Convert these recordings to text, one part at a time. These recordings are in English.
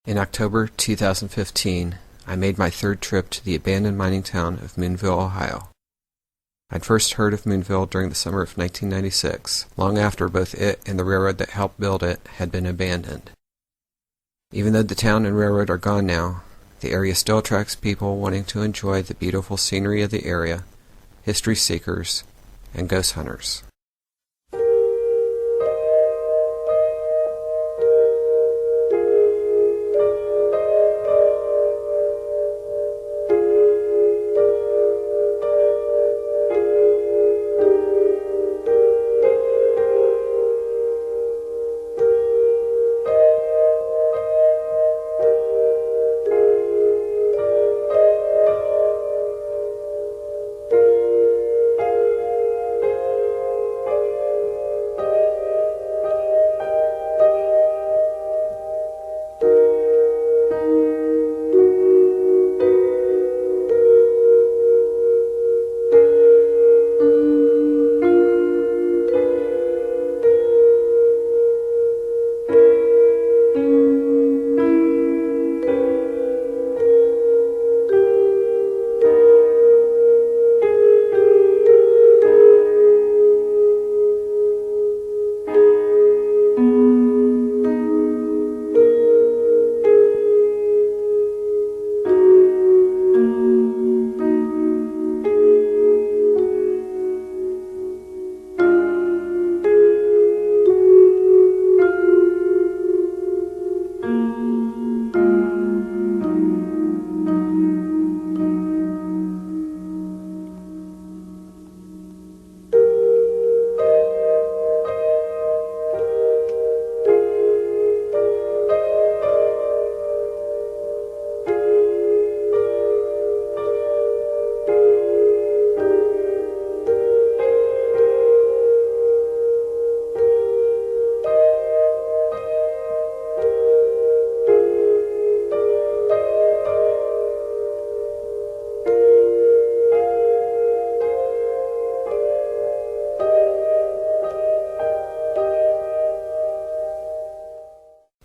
In October 2015, I made my third trip to the abandoned mining town of Moonville, Ohio. I'd first heard of Moonville during the summer of 1996, long after both it and the railroad that helped build it had been abandoned. Even though the town and railroad are gone now, the area still attracts people wanting to enjoy the beautiful scenery of the area, history seekers, and ghost hunters.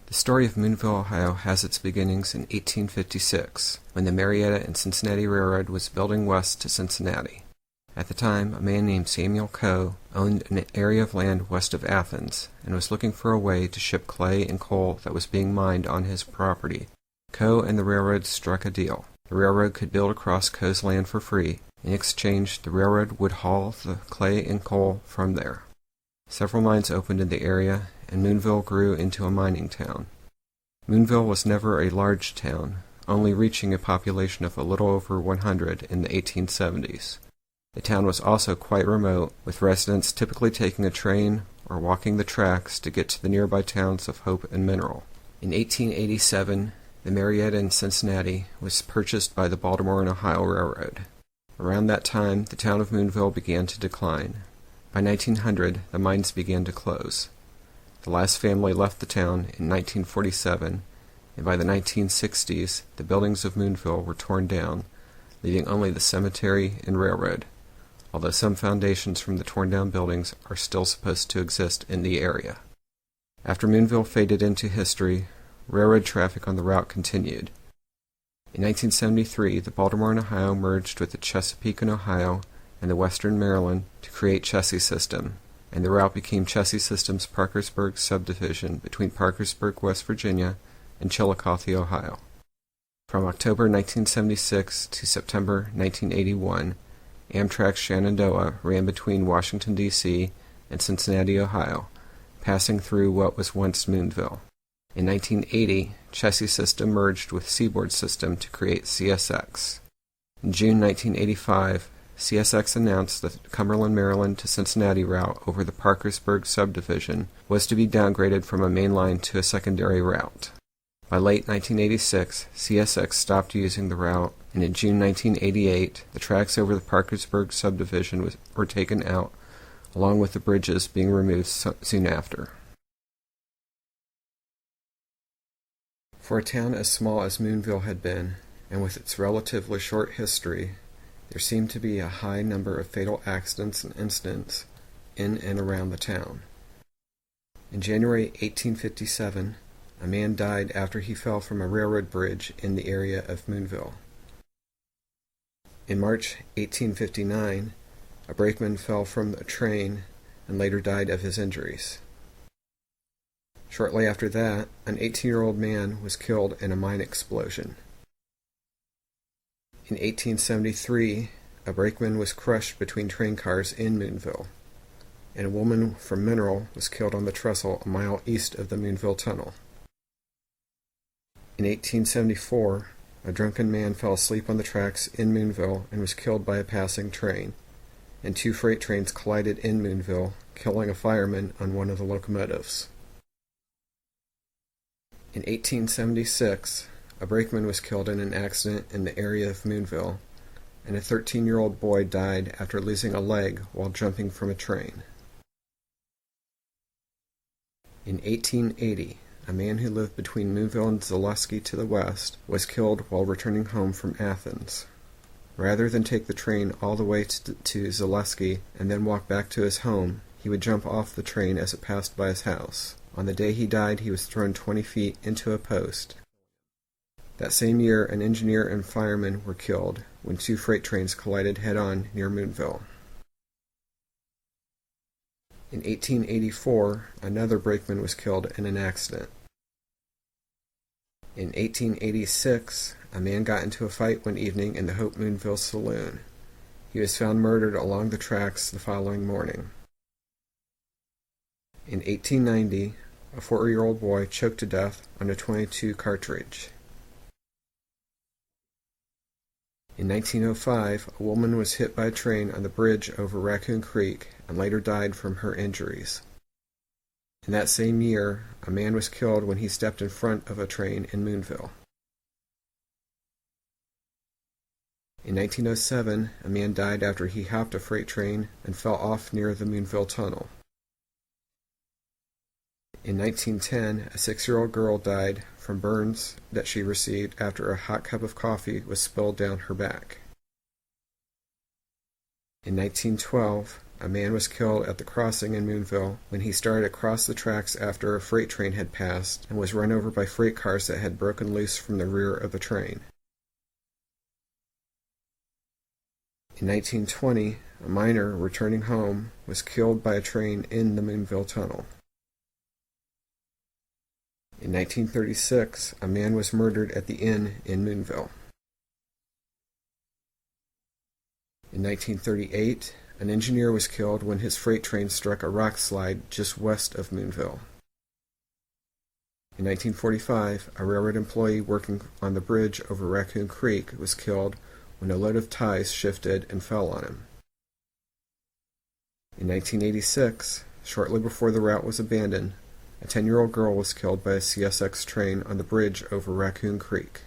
The story of Moonville, Ohio has its beginnings in 1856, when the Marietta and Cincinnati Railroad was building west to Cincinnati. At the time, a man named Samuel Coe owned an area of land west of Athens and was looking for a way to ship clay and coal that was being mined on his property. Coe and the railroad struck a deal. The railroad could build across Coe's land for free. In exchange, the railroad would haul the clay and coal from there. Several mines opened in the area, and Moonville grew into a mining town. Moonville was never a large town, only reaching a population of a little over 100 in the 1870s. The town was also quite remote, with residents typically taking a train or walking the tracks to get to the nearby towns of Hope and Mineral. In 1887, the Marietta and Cincinnati was purchased by the Baltimore and Ohio Railroad. Around that time, the town of Moonville began to decline. By 1900, the mines began to close. The last family left the town in 1947, and by the 1960s, the buildings of Moonville were torn down, leaving only the cemetery and railroad, although some foundations from the torn-down buildings are still supposed to exist in the area. After Moonville faded into history, railroad traffic on the route continued. In 1973, the Baltimore and Ohio merged with the Chesapeake and Ohio and the Western Maryland to create Chessie System, and the route became Chessie System's Parkersburg subdivision between Parkersburg, West Virginia, and Chillicothe, Ohio. From October 1976 to September 1981, Amtrak's Shenandoah ran between Washington, D.C. and Cincinnati, Ohio, passing through what was once Moonville. In 1980, Chessie System merged with Seaboard System to create CSX. In June 1985, CSX announced that the Cumberland, Maryland to Cincinnati route over the Parkersburg subdivision was to be downgraded from a main line to a secondary route. By late 1986, CSX stopped using the route, and in June 1988, the tracks over the Parkersburg subdivision were taken out, along with the bridges being removed soon after. For a town as small as Moonville had been, and with its relatively short history, there seemed to be a high number of fatal accidents and incidents in and around the town. In January 1857, a man died after he fell from a railroad bridge in the area of Moonville. In March 1859, a brakeman fell from a train and later died of his injuries. Shortly after that, an 18-year-old man was killed in a mine explosion. In 1873, a brakeman was crushed between train cars in Moonville, and a woman from Mineral was killed on the trestle a mile east of the Moonville Tunnel. In 1874, a drunken man fell asleep on the tracks in Moonville and was killed by a passing train, and 2 freight trains collided in Moonville, killing a fireman on one of the locomotives. In 1876, a brakeman was killed in an accident in the area of Moonville, and a 13-year-old boy died after losing a leg while jumping from a train. In 1880, a man who lived between Moonville and Zaleski to the west was killed while returning home from Athens. Rather than take the train all the way to Zaleski and then walk back to his home, he would jump off the train as it passed by his house. On the day he died, he was thrown 20 feet into a post. That same year, an engineer and fireman were killed when 2 freight trains collided head-on near Moonville. In 1884, another brakeman was killed in an accident. In 1886, a man got into a fight one evening in the Hope Moonville saloon. He was found murdered along the tracks the following morning. In 1890, a 4-year-old boy choked to death on a .22 cartridge. In 1905, a woman was hit by a train on the bridge over Raccoon Creek and later died from her injuries. In that same year, a man was killed when he stepped in front of a train in Moonville. In 1907, a man died after he hopped a freight train and fell off near the Moonville Tunnel. In 1910, a 6-year-old girl died from burns that she received after a hot cup of coffee was spilled down her back. In 1912, a man was killed at the crossing in Moonville when he started across the tracks after a freight train had passed and was run over by freight cars that had broken loose from the rear of the train. In 1920, a miner returning home was killed by a train in the Moonville Tunnel. In 1936, a man was murdered at the inn in Moonville. In 1938, an engineer was killed when his freight train struck a rock slide just west of Moonville. In 1945, a railroad employee working on the bridge over Raccoon Creek was killed when a load of ties shifted and fell on him. In 1986, shortly before the route was abandoned, a 10-year-old girl was killed by a CSX train on the bridge over Raccoon Creek.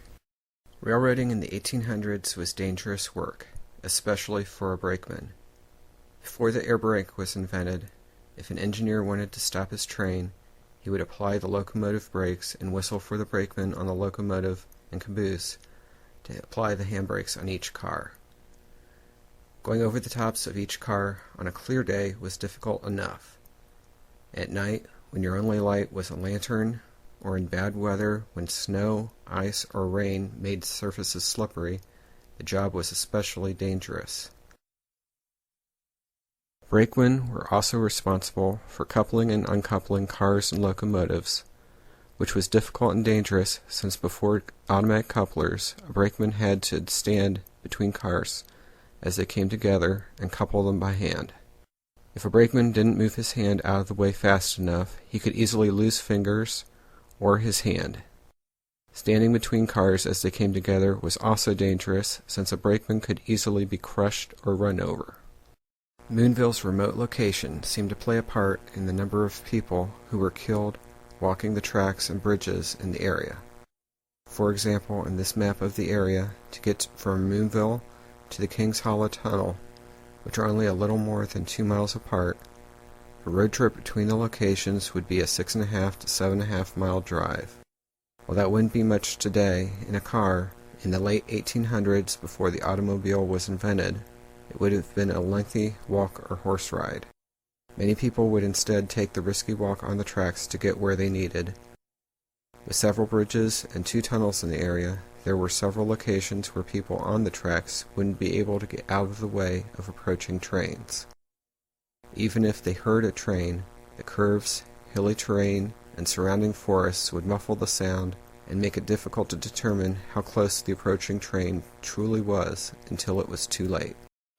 Railroading in the 1800s was dangerous work, especially for a brakeman. Before the air brake was invented, if an engineer wanted to stop his train, he would apply the locomotive brakes and whistle for the brakeman on the locomotive and caboose to apply the handbrakes on each car. Going over the tops of each car on a clear day was difficult enough. At night, when your only light was a lantern, or in bad weather when snow, ice, or rain made surfaces slippery, the job was especially dangerous. Brakemen were also responsible for coupling and uncoupling cars and locomotives, which was difficult and dangerous since before automatic couplers, a brakeman had to stand between cars as they came together and couple them by hand. If a brakeman didn't move his hand out of the way fast enough, he could easily lose fingers or his hand. Standing between cars as they came together was also dangerous, since a brakeman could easily be crushed or run over. Moonville's remote location seemed to play a part in the number of people who were killed walking the tracks and bridges in the area. For example, in this map of the area, to get from Moonville to the Kings Hollow Tunnel, which are only a little more than 2 miles apart, a road trip between the locations would be a 6.5 to 7.5 mile drive. While that wouldn't be much today in a car, in the late 1800s before the automobile was invented, it would have been a lengthy walk or horse ride. Many people would instead take the risky walk on the tracks to get where they needed. With several bridges and 2 tunnels in the area, there were several locations where people on the tracks wouldn't be able to get out of the way of approaching trains. Even if they heard a train, the curves, hilly terrain, and surrounding forests would muffle the sound and make it difficult to determine how close the approaching train truly was until it was too late.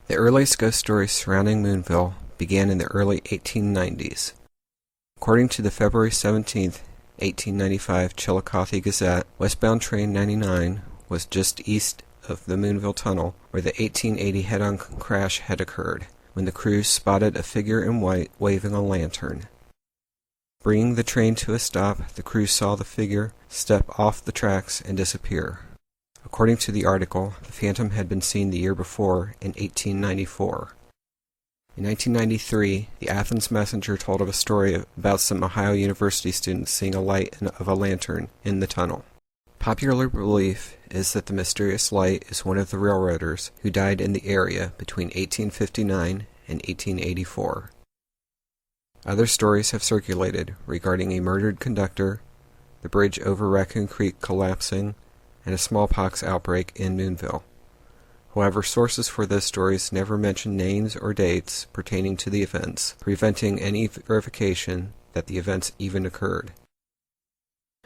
The earliest ghost stories surrounding Moonville began in the early 1890s. According to the February 17, 1895 Chillicothe Gazette, westbound train 99 was just east of the Moonville Tunnel where the 1880 head-on crash had occurred, when the crew spotted a figure in white waving a lantern. Bringing the train to a stop, the crew saw the figure step off the tracks and disappear. According to the article, the phantom had been seen the year before, in 1894. In 1993, the Athens Messenger told of a story about some Ohio University students seeing a light of a lantern in the tunnel. Popular belief is that the mysterious light is one of the railroaders who died in the area between 1859 and 1884. Other stories have circulated regarding a murdered conductor, the bridge over Raccoon Creek collapsing, and a smallpox outbreak in Moonville. However, sources for those stories never mention names or dates pertaining to the events, preventing any verification that the events even occurred.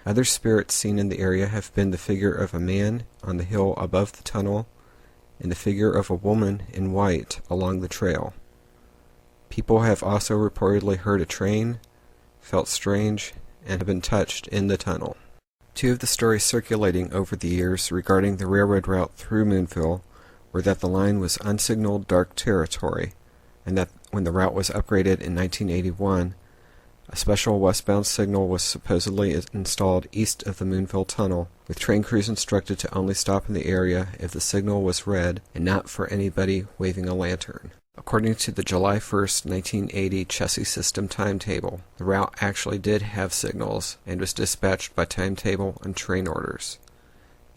Other spirits seen in the area have been the figure of a man on the hill above the tunnel and the figure of a woman in white along the trail. People have also reportedly heard a train, felt strange, and have been touched in the tunnel. 2 of the stories circulating over the years regarding the railroad route through Moonville were that the line was unsignaled dark territory, and that when the route was upgraded in 1981, a special westbound signal was supposedly installed east of the Moonville Tunnel, with train crews instructed to only stop in the area if the signal was red and not for anybody waving a lantern. According to the July 1, 1980 chassis system timetable, the route actually did have signals and was dispatched by timetable and train orders.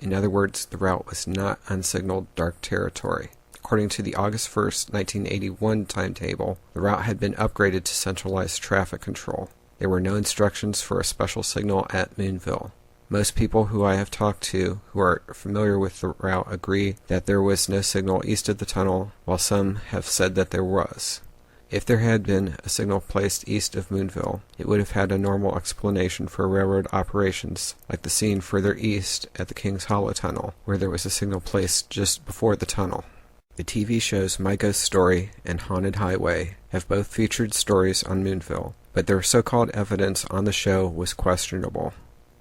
In other words, the route was not unsignaled dark territory. According to the August 1, 1981 timetable, the route had been upgraded to centralized traffic control. There were no instructions for a special signal at Moonville. Most people who I have talked to who are familiar with the route agree that there was no signal east of the tunnel, while some have said that there was. If there had been a signal placed east of Moonville, it would have had a normal explanation for railroad operations, like the scene further east at the Kings Hollow Tunnel, where there was a signal placed just before the tunnel. The TV shows My Ghost Story and Haunted Highway have both featured stories on Moonville, but their so-called evidence on the show was questionable.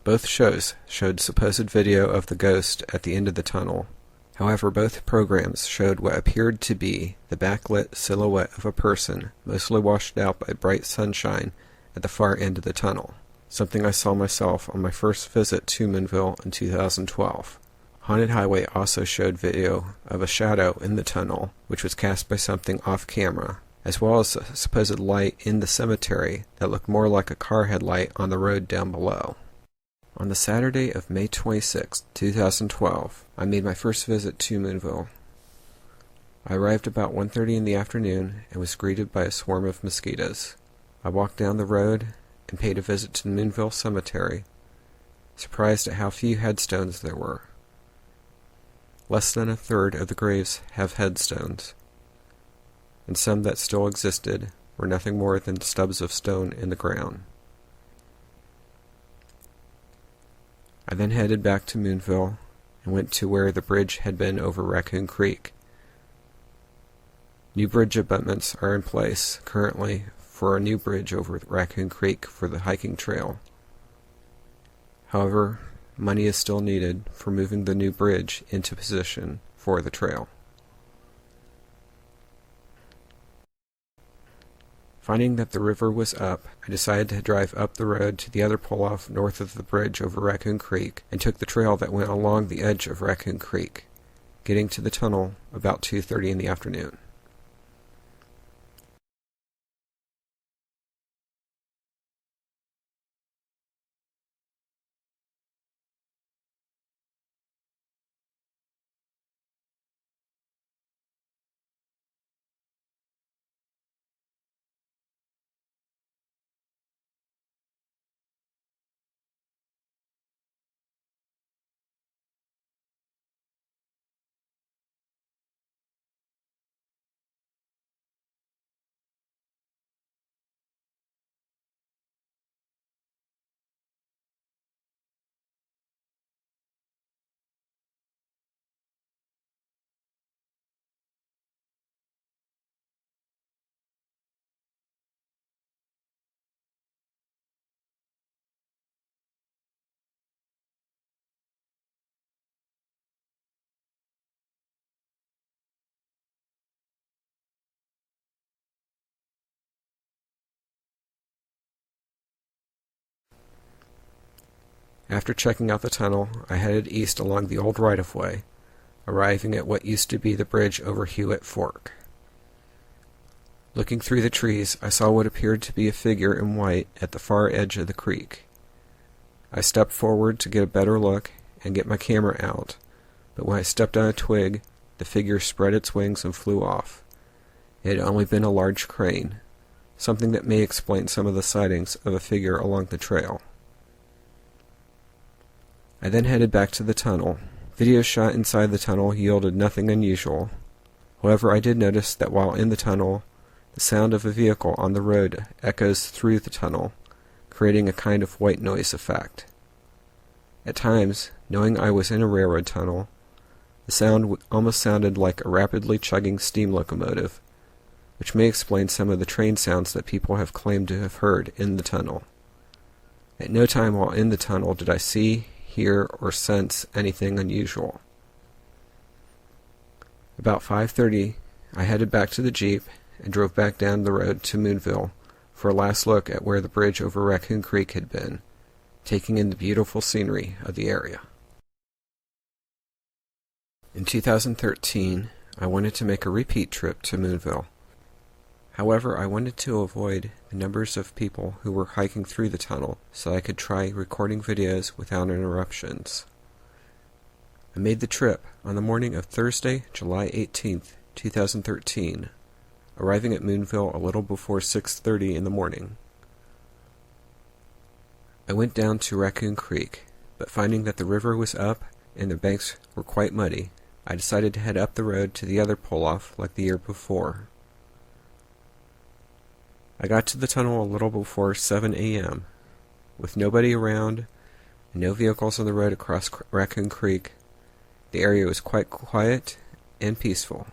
Both shows showed supposed video of the ghost at the end of the tunnel. However, both programs showed what appeared to be the backlit silhouette of a person, mostly washed out by bright sunshine, at the far end of the tunnel, something I saw myself on my first visit to Moonville in 2012. Haunted Highway also showed video of a shadow in the tunnel, which was cast by something off-camera, as well as a supposed light in the cemetery that looked more like a car headlight on the road down below. On the Saturday of May 26, 2012, I made my first visit to Moonville. I arrived about 1:30 in the afternoon and was greeted by a swarm of mosquitoes. I walked down the road and paid a visit to the Moonville Cemetery, surprised at how few headstones there were. Less than a third of the graves have headstones, and some that still existed were nothing more than stubs of stone in the ground. I then headed back to Moonville and went to where the bridge had been over Raccoon Creek. New bridge abutments are in place currently for a new bridge over Raccoon Creek for the hiking trail. However, money is still needed for moving the new bridge into position for the trail. Finding that the river was up, I decided to drive up the road to the other pull-off north of the bridge over Raccoon Creek and took the trail that went along the edge of Raccoon Creek, getting to the tunnel about 2:30 in the afternoon. After checking out the tunnel, I headed east along the old right-of-way, arriving at what used to be the bridge over Hewitt Fork. Looking through the trees, I saw what appeared to be a figure in white at the far edge of the creek. I stepped forward to get a better look and get my camera out, but when I stepped on a twig, the figure spread its wings and flew off. It had only been a large crane, something that may explain some of the sightings of a figure along the trail. I then headed back to the tunnel. Videos shot inside the tunnel yielded nothing unusual. However, I did notice that while in the tunnel, the sound of a vehicle on the road echoes through the tunnel, creating a kind of white noise effect. At times, knowing I was in a railroad tunnel, the sound almost sounded like a rapidly chugging steam locomotive, which may explain some of the train sounds that people have claimed to have heard in the tunnel. At no time while in the tunnel did I see, hear, or sense anything unusual. About 5:30, I headed back to the Jeep and drove back down the road to Moonville for a last look at where the bridge over Raccoon Creek had been, taking in the beautiful scenery of the area. In 2013, I wanted to make a repeat trip to Moonville. However, I wanted to avoid the numbers of people who were hiking through the tunnel so I could try recording videos without interruptions. I made the trip on the morning of Thursday, July 18th, 2013, arriving at Moonville a little before 6:30 in the morning. I went down to Raccoon Creek, but finding that the river was up and the banks were quite muddy, I decided to head up the road to the other pull-off like the year before. I got to the tunnel a little before 7 a.m. With nobody around and no vehicles on the road across Raccoon Creek, the area was quite quiet and peaceful.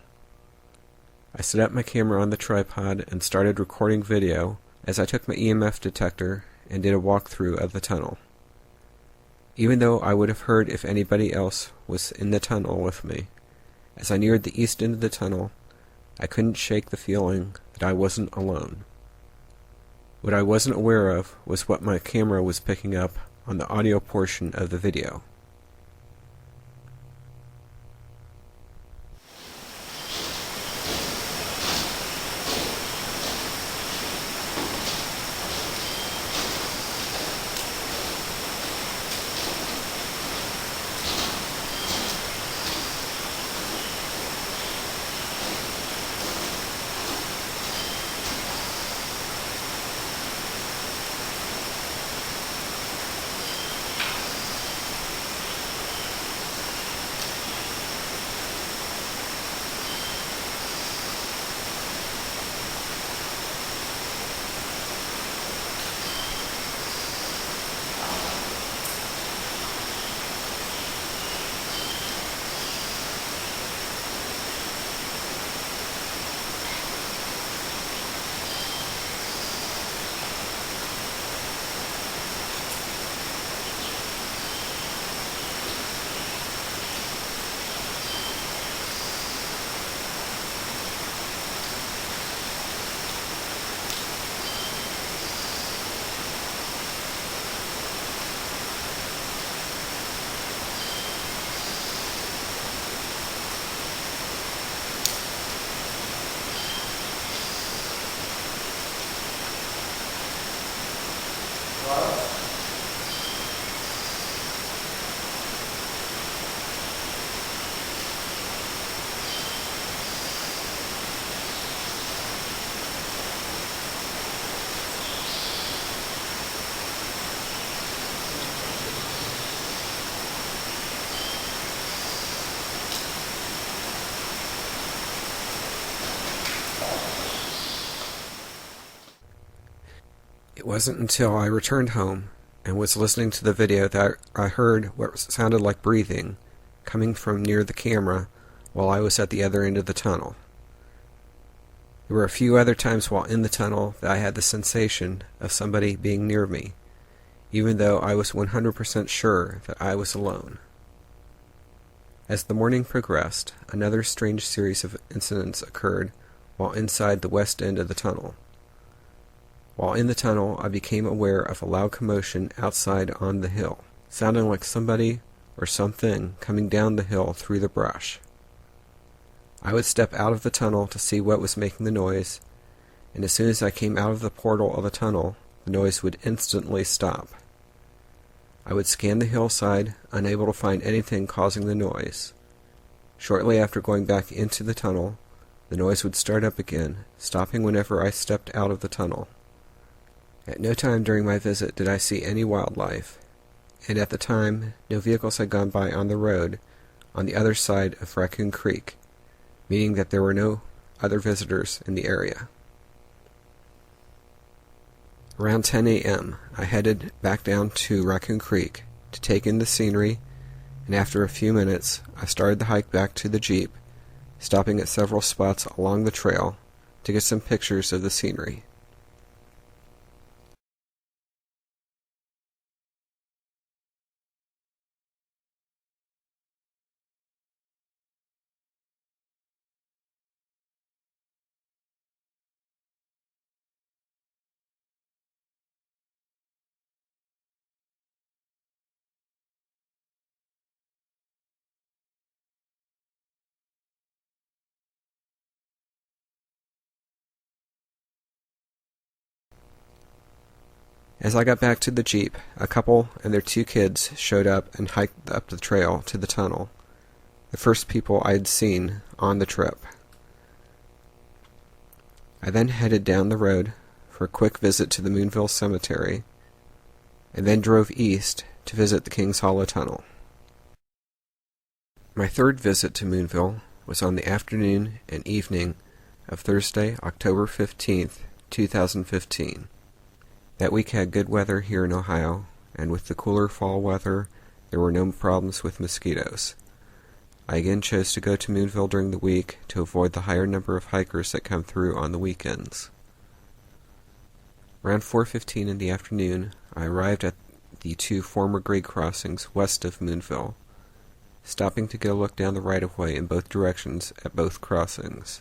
I set up my camera on the tripod and started recording video as I took my EMF detector and did a walkthrough of the tunnel. Even though I would have heard if anybody else was in the tunnel with me, as I neared the east end of the tunnel, I couldn't shake the feeling that I wasn't alone. What I wasn't aware of was what my camera was picking up on the audio portion of the video. It wasn't until I returned home and was listening to the video that I heard what sounded like breathing coming from near the camera while I was at the other end of the tunnel. There were a few other times while in the tunnel that I had the sensation of somebody being near me, even though I was 100% sure that I was alone. As the morning progressed, another strange series of incidents occurred while inside the west end of the tunnel. While in the tunnel, I became aware of a loud commotion outside on the hill. sounding like somebody or something coming down the hill through the brush. I would step out of the tunnel to see what was making the noise, and as soon as I came out of the portal of the tunnel, the noise would instantly stop. I would scan the hillside, unable to find anything causing the noise. Shortly after going back into the tunnel, the noise would start up again, stopping whenever I stepped out of the tunnel. At no time during my visit did I see any wildlife, and at the time, no vehicles had gone by on the road on the other side of Raccoon Creek, meaning that there were no other visitors in the area. Around 10 a.m., I headed back down to Raccoon Creek to take in the scenery, and after a few minutes, I started the hike back to the Jeep, stopping at several spots along the trail to get some pictures of the scenery. As I got back to the Jeep, a couple and their 2 kids showed up and hiked up the trail to the tunnel, the first people I had seen on the trip. I then headed down the road for a quick visit to the Moonville Cemetery, and then drove east to visit the Kings Hollow Tunnel. My third visit to Moonville was on the afternoon and evening of Thursday, October 15th, 2015. That week had good weather here in Ohio, and with the cooler fall weather, there were no problems with mosquitoes. I again chose to go to Moonville during the week to avoid the higher number of hikers that come through on the weekends. Around 4:15 in the afternoon, I arrived at the 2 former grade crossings west of Moonville, stopping to get a look down the right-of-way in both directions at both crossings.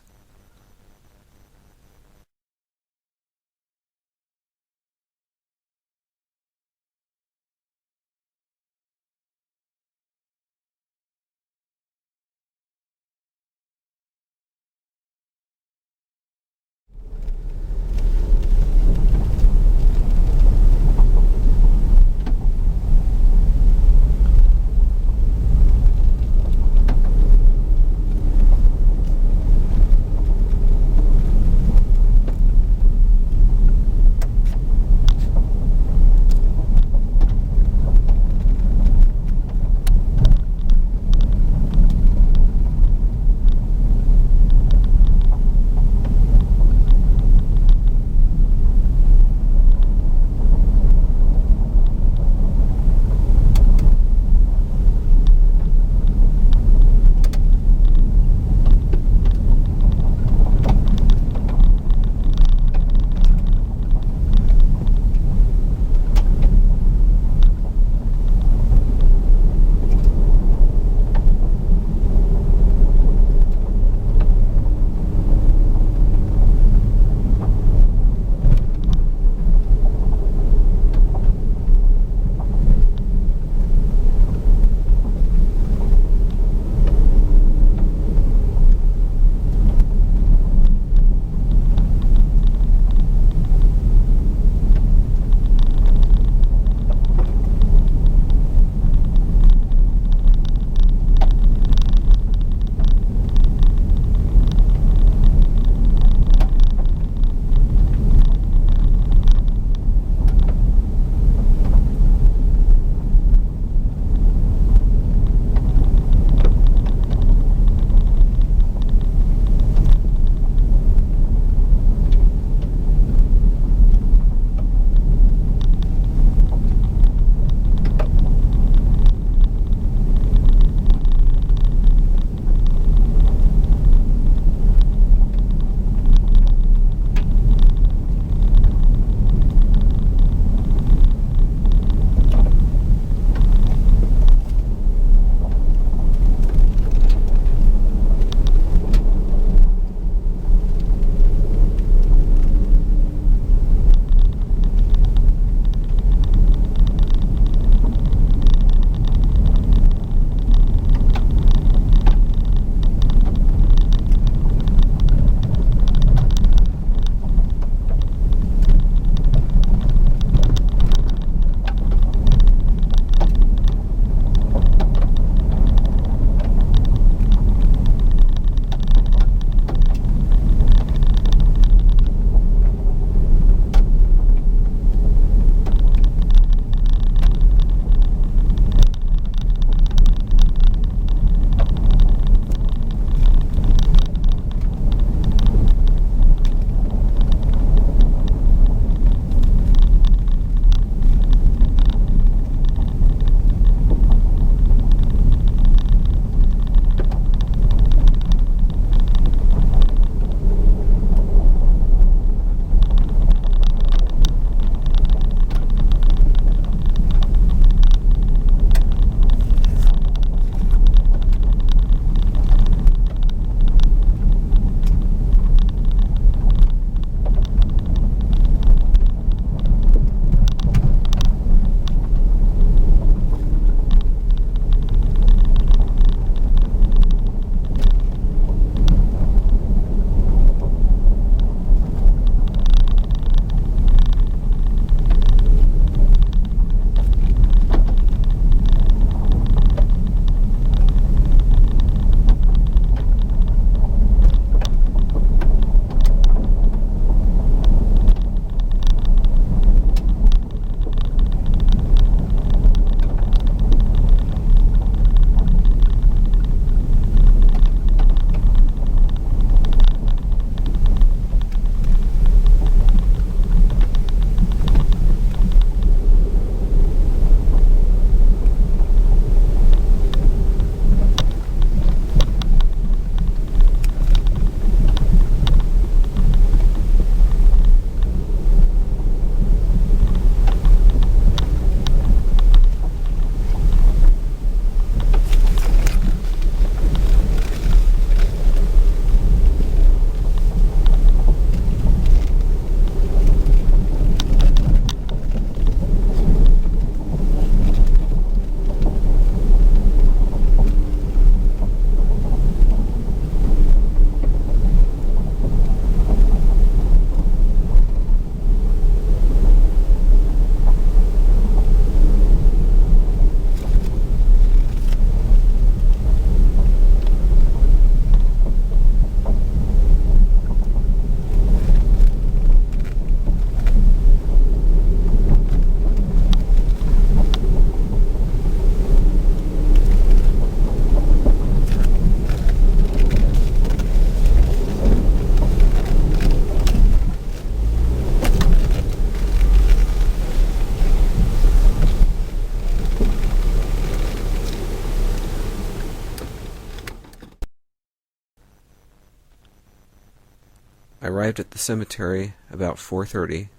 arrived at the cemetery about 4:30.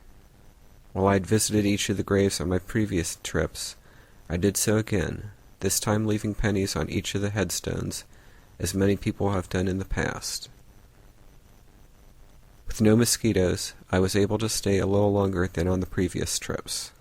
While I had visited each of the graves on my previous trips, I did so again, this time leaving pennies on each of the headstones, as many people have done in the past. With no mosquitoes, I was able to stay a little longer than on the previous trips.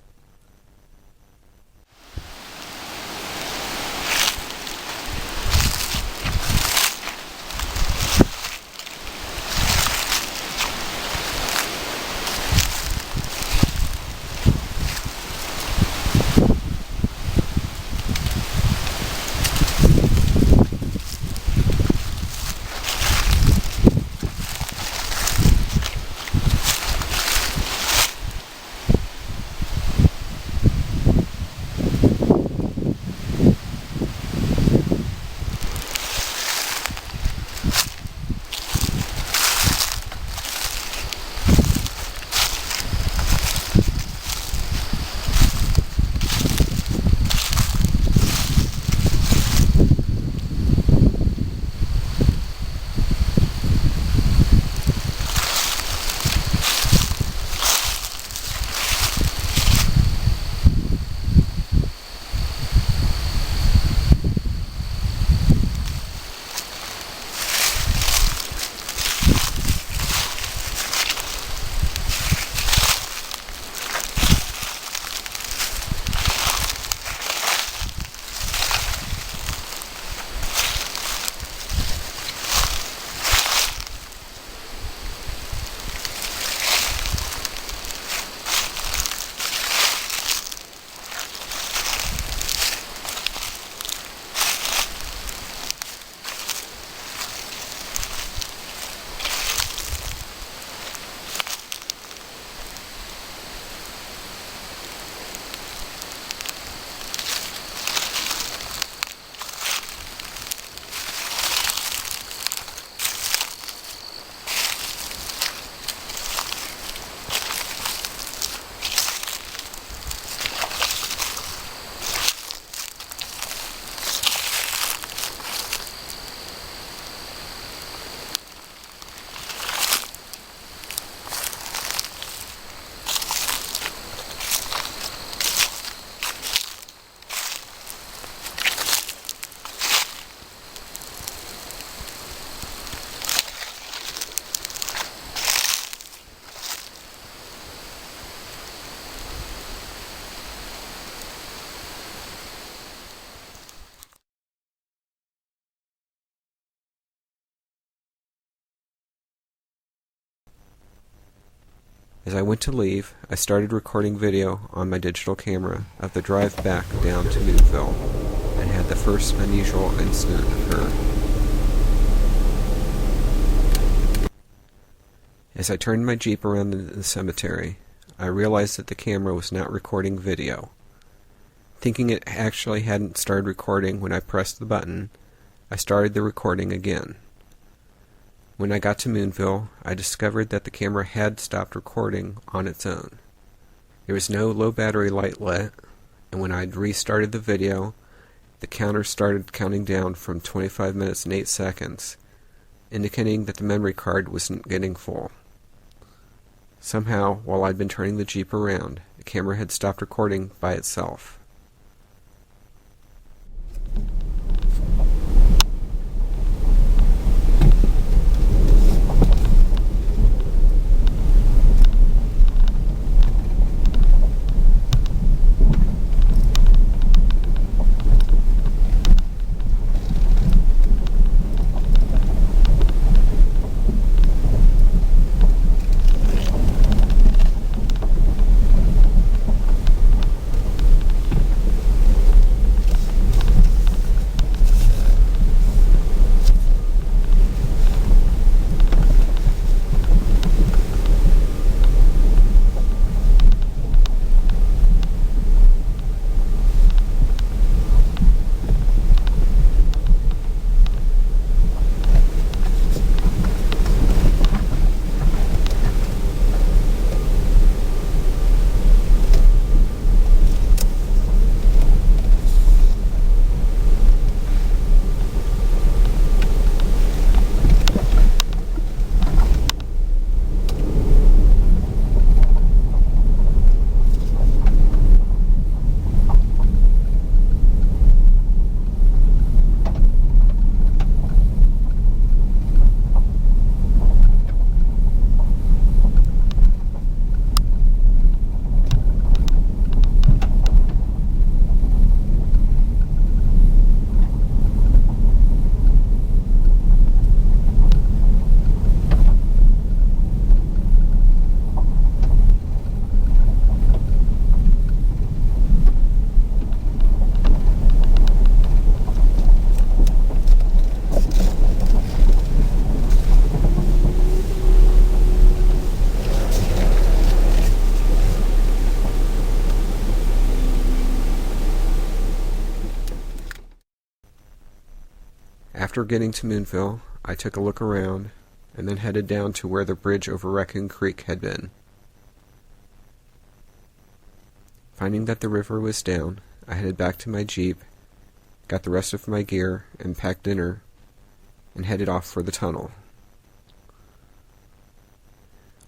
As I went to leave, I started recording video on my digital camera of the drive back down to Moonville, and had the first unusual incident occur. As I turned my Jeep around the cemetery, I realized that the camera was not recording video. Thinking it actually hadn't started recording when I pressed the button, I started the recording again. When I got to Moonville, I discovered that the camera had stopped recording on its own. There was no low battery light lit, and when I'd restarted the video, the counter started counting down from 25 minutes and 8 seconds, indicating that the memory card wasn't getting full. Somehow, while I'd been turning the Jeep around, the camera had stopped recording by itself. After getting to Moonville, I took a look around and then headed down to where the bridge over Raccoon Creek had been. Finding that the river was down, I headed back to my Jeep, got the rest of my gear, and packed dinner, and headed off for the tunnel.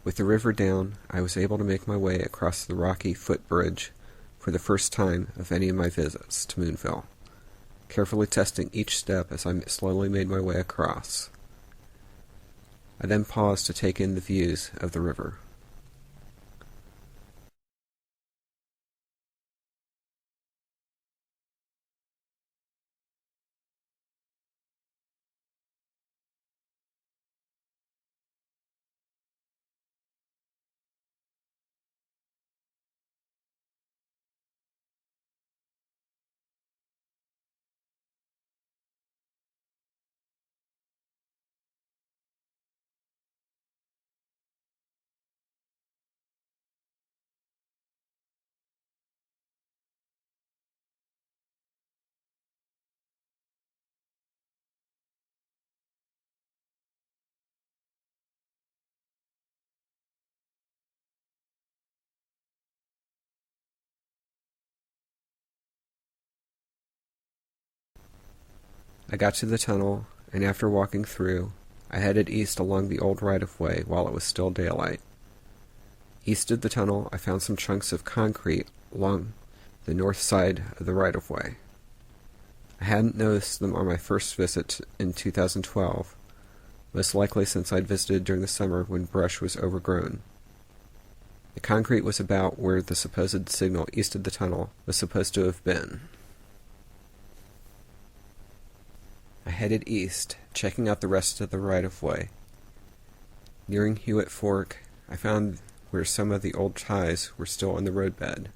With the river down, I was able to make my way across the rocky footbridge for the first time of any of my visits to Moonville, carefully testing each step as I slowly made my way across. I then paused to take in the views of the river. I got to the tunnel, and after walking through, I headed east along the old right-of-way while it was still daylight. East of the tunnel, I found some chunks of concrete along the north side of the right-of-way. I hadn't noticed them on my first visit in 2012, most likely since I'd visited during the summer when brush was overgrown. The concrete was about where the supposed signal east of the tunnel was supposed to have been. I headed east, checking out the rest of the right-of-way. Nearing Hewitt Fork, I found where some of the old ties were still in the roadbed.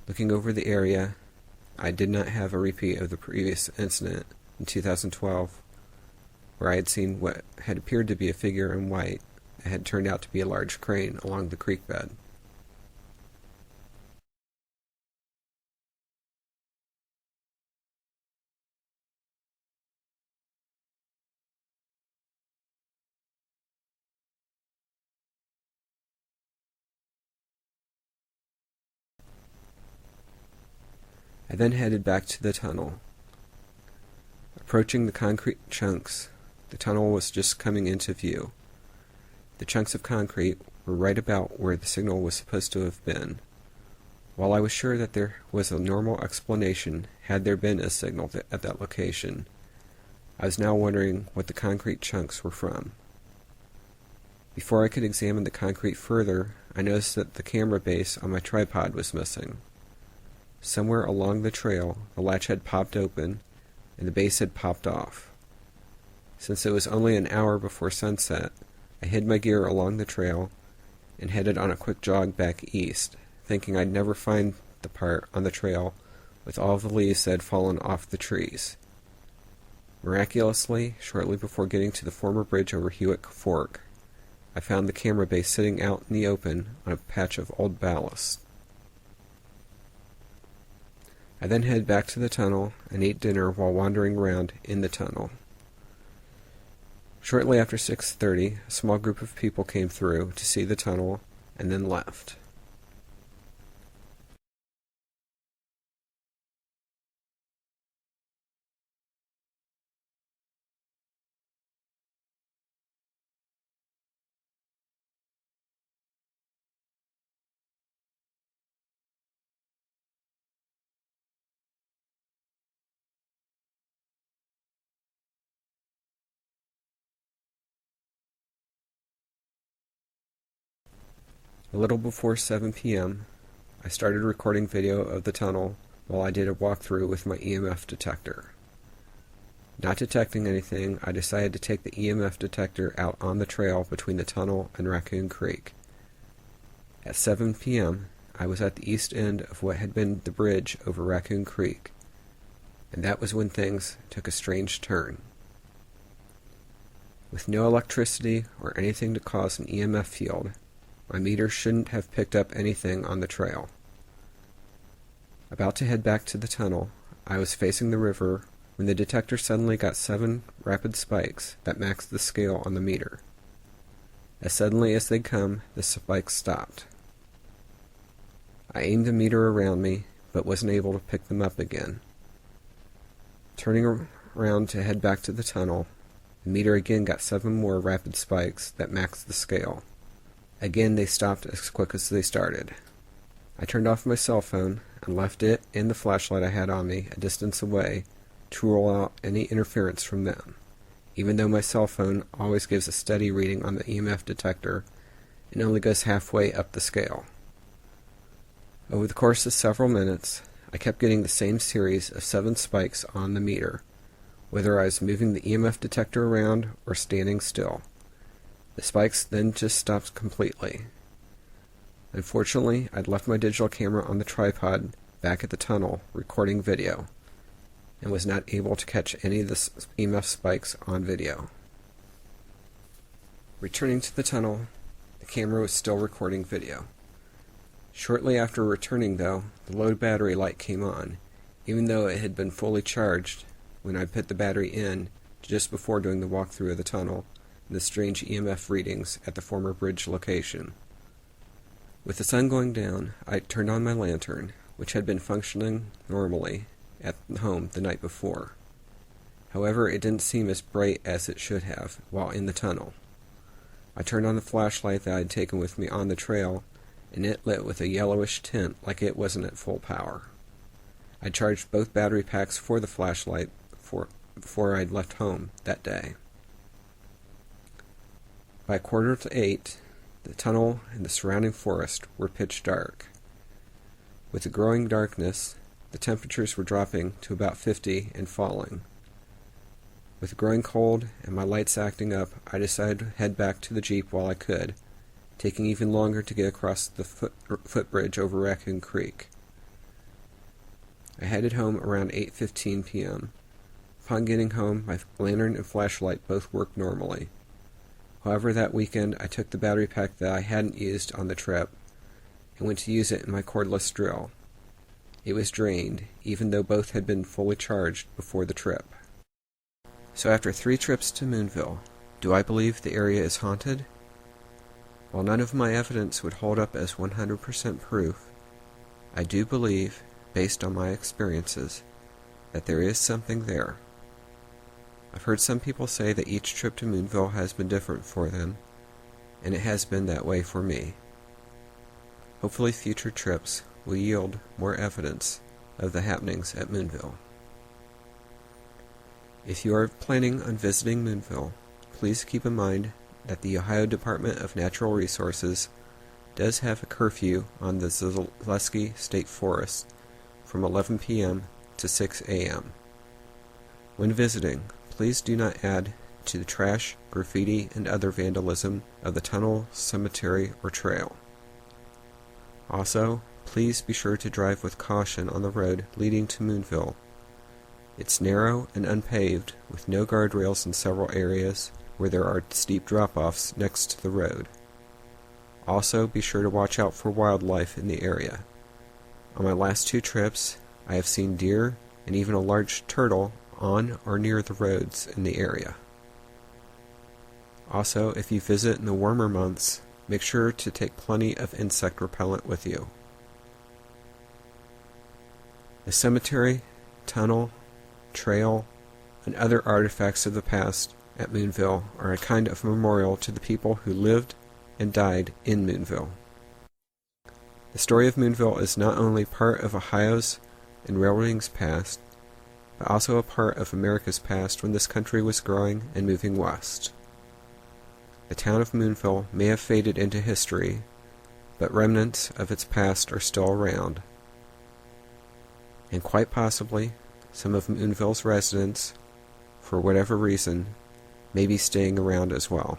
Looking over the area, I did not have a repeat of the previous incident in 2012, where I had seen what had appeared to be a figure in white that had turned out to be a large crane along the creek bed. I then headed back to the tunnel. Approaching the concrete chunks, the tunnel was just coming into view. The chunks of concrete were right about where the signal was supposed to have been. While I was sure that there was a normal explanation had there been a signal at that location, I was now wondering what the concrete chunks were from. Before I could examine the concrete further, I noticed that the camera base on my tripod was missing. Somewhere along the trail, the latch had popped open, and the base had popped off. Since it was only an hour before sunset, I hid my gear along the trail and headed on a quick jog back east, thinking I'd never find the part on the trail with all the leaves that had fallen off the trees. Miraculously, shortly before getting to the former bridge over Hewitt Fork, I found the camera base sitting out in the open on a patch of old ballast. I then headed back to the tunnel and ate dinner while wandering around in the tunnel. Shortly after 6:30, a small group of people came through to see the tunnel and then left. A little before 7 p.m., I started recording video of the tunnel while I did a walkthrough with my EMF detector. Not detecting anything, I decided to take the EMF detector out on the trail between the tunnel and Raccoon Creek. At 7 p.m., I was at the east end of what had been the bridge over Raccoon Creek, and that was when things took a strange turn. With no electricity or anything to cause an EMF field, my meter shouldn't have picked up anything on the trail. About to head back to the tunnel, I was facing the river when the detector suddenly got 7 rapid spikes that maxed the scale on the meter. As suddenly as they'd come, the spikes stopped. I aimed the meter around me, but wasn't able to pick them up again. Turning around to head back to the tunnel, the meter again got 7 more rapid spikes that maxed the scale. Again, they stopped as quick as they started. I turned off my cell phone and left it and the flashlight I had on me a distance away to rule out any interference from them, even though my cell phone always gives a steady reading on the EMF detector and only goes halfway up the scale. Over the course of several minutes, I kept getting the same series of 7 spikes on the meter, whether I was moving the EMF detector around or standing still. The spikes then just stopped completely. Unfortunately, I'd left my digital camera on the tripod back at the tunnel recording video, and was not able to catch any of the EMF spikes on video. Returning to the tunnel, the camera was still recording video. Shortly after returning, though, the low battery light came on, even though it had been fully charged when I put the battery in just before doing the walkthrough of the tunnel and the strange EMF readings at the former bridge location. With the sun going down, I turned on my lantern, which had been functioning normally at home the night before. However, it didn't seem as bright as it should have while in the tunnel. I turned on the flashlight that I had taken with me on the trail, and it lit with a yellowish tint like it wasn't at full power. I charged both battery packs for the flashlight before I'd left home that day. By 7:45, the tunnel and the surrounding forest were pitch dark. With the growing darkness, the temperatures were dropping to about 50 and falling. With the growing cold and my lights acting up, I decided to head back to the Jeep while I could, taking even longer to get across the footbridge over Raccoon Creek. I headed home around 8:15 p.m. Upon getting home, my lantern and flashlight both worked normally. However, that weekend I took the battery pack that I hadn't used on the trip and went to use it in my cordless drill. It was drained, even though both had been fully charged before the trip. So after 3 trips to Moonville, do I believe the area is haunted? While none of my evidence would hold up as 100% proof, I do believe, based on my experiences, that there is something there. I've heard some people say that each trip to Moonville has been different for them, and it has been that way for me. Hopefully future trips will yield more evidence of the happenings at Moonville. If you are planning on visiting Moonville, please keep in mind that the Ohio Department of Natural Resources does have a curfew on the Zaleski State Forest from 11 p.m. to 6 a.m. When visiting, please do not add to the trash, graffiti, and other vandalism of the tunnel, cemetery, or trail. Also, please be sure to drive with caution on the road leading to Moonville. It's narrow and unpaved, with no guardrails in several areas where there are steep drop-offs next to the road. Also, be sure to watch out for wildlife in the area. On my last 2 trips, I have seen deer and even a large turtle on or near the roads in the area. Also, if you visit in the warmer months, make sure to take plenty of insect repellent with you. The cemetery, tunnel, trail, and other artifacts of the past at Moonville are a kind of memorial to the people who lived and died in Moonville. The story of Moonville is not only part of Ohio's and railroading's past, but also a part of America's past when this country was growing and moving west. The town of Moonville may have faded into history, but remnants of its past are still around. And quite possibly, some of Moonville's residents, for whatever reason, may be staying around as well.